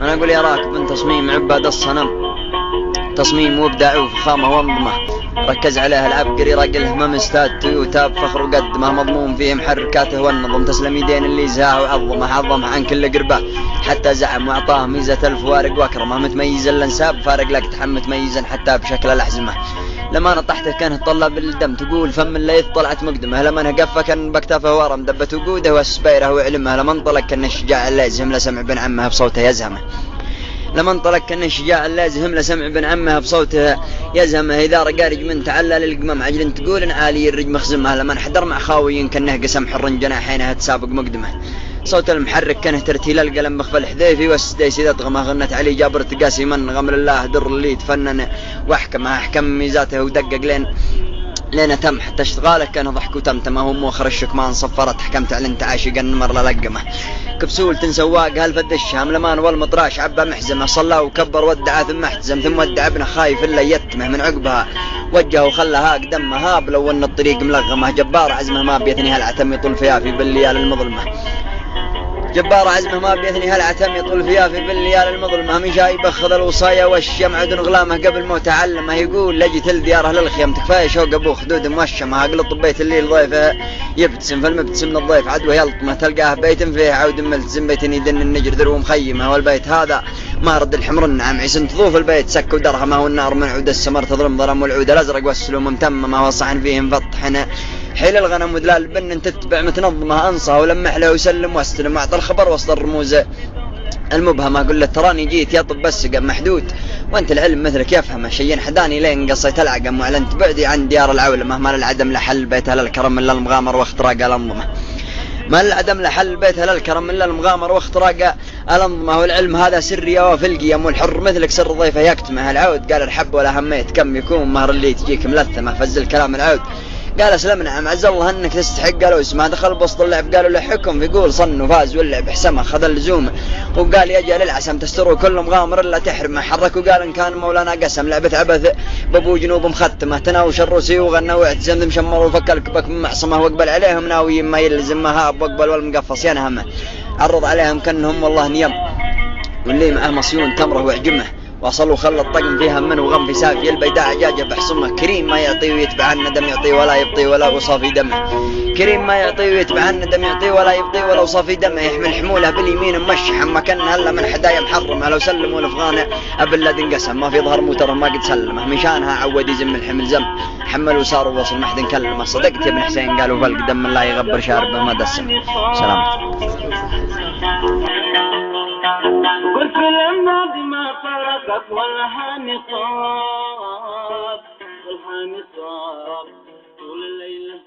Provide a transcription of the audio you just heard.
أنا أقول يا راكب من تصميم عباد الصنم، تصميم وابداع وفخامة وانظمة، ركز عليها العبقري راجله ما مستاد تويوتا بفخر وقدمه، مضمون فيه محركاته والنظم، تسلم يدين اللي زهاه وعظمه، عظمه عن كل قربه حتى زعم واعطاه ميزة الفوارق واكرمه، متميز الانساب فارق لك تحم متميزا حتى بشكل الاحزمه، لما نطحته كان طلب الدم تقول فم الليث طلعت مقدمه، لما نقفه كان بكتافه ورم دبت وقوده وسبيره وعلمه، لما انطلق كان الشجاع اللازم لسمع بن عمه بصوته يزهمه، لما انطلق كان الشجاع اللازم لسمع بن عمه بصوته يزهمه، إذا رقارج من تعلل القمم عجل تقول عالي الرج مخزمه، لما انحدر مع خاوي كانه قسم حر جناحينه تسابق مقدمه، صوت المحرك كان ترتيل القلم مخفى الحذيفي والسديس إذا تغمه غنت علي جابر تقاسي من غمر الله در اللي تفنن واحكمه احكم ميزاته ودقق لين تم حتى اشتغاله كان ضحك وتمتمه وموخر الشكمان صفرت حكمت على انت عاشق النمر للقمه، كبسول تنسواق هالفد الشام لمان والمطراش عبا محزمه، صلى وكبر ودعه ثم احتزم ثم ودع ابنه خايف الا يتمه من عقبها وجهه وخلها قدمه هاب لو ان الطريق ملغمه، جبار عزمه ما بيثني هالعتم يطول فيها في بالليال المظلمه، جبار عزمه ما بيثني هالعتم يطول فيها في بالليال المظلمه، من شايب اخذ الوصايا والشمع دون غلامه قبل موت تعلمه، يقول لجت لدياره للخيم تكفايه شوق ابوه خدود موشمه، اقلط بيت الليل ضيفه يبتسم فالمبتسم من الضيف عدوه يلطمه، تلقاه بيت فيه عود ملتزم بيت يدن النجر ذرو مخيمه، والبيت هذا ما رد الحمر النعم عيسن تضوف البيت سك ودرهمه، والنار من عود السمر تظلم ظلم، والعود الازرق والسلوم متممه، والصحن فيه مفطحنه حيل الغنم ودلال البن تتبع متنظمه، انصه ولمح له وسلم واستلم واعطى الخبر وسط الرموز المبهمه، اقول له تراني جيت يطب بس قم محدود وانت العلم مثلك يفهمه، شيء حداني لين قصيت العقم واعلنت بعدي عن ديار العولمه، ما للعدم لحل بيتها للكرم الا المغامر واختراق الانظمه، ما للعدم لحل بيتها للكرم الا المغامر واختراق الانظمه، والعلم هذا سري وفي القيم والحر مثلك سر ضيفه يكتمه، العود قال الحب ولا هميت كم يكون مهر اللي تجيك ملثمه، فز الكلام العود قال اسلم نعم عز الله انك تستحق، قالوا اسمه دخل بسط اللعب قالوا له حكم يقول صن وفاز واللعب حسمه خذ اللزوم، وقال يجعل العسم تستروا كل مغامر الا تحرمه، حرك وقال ان كان مولانا قسم لعبه عبث بابو جنوب مختمه، تناوش الروسي وغنى واعتزم مشمر وفك الكبك من معصمه، واقبل عليهم ناوي ما يلزم مهاب واقبل والمقفص ينهمه، عرض عليهم كانهم والله نيم واللي معه مصيون تمره وعجمه، وصلوا خلى الطقم فيها من وغم في ساف البيداء عجاجه بحصمه، كريم ما يعطي ويتبع عنا دم يعطي ولا يبطي ولا وصى في دمه، كريم ما يعطي ويتبع عنا دم يعطي ولا يبطي ولا وصى في دمه، يحمل حموله باليمين مشحم ما كان هلا من حدايا محرمه، لو سلموا الافغان ابل لا انقسم ما في ظهر موتر ما قد سلمه، مشانها عود يزم الحمل زم حمل وصار ووصل ما حد كلمه، صدقت يا ابن حسين قالوا فلق دم الله يغبر شاربه ما دسم. سلام. قلت لما دي ما فرقت والهاني طاب طول الليل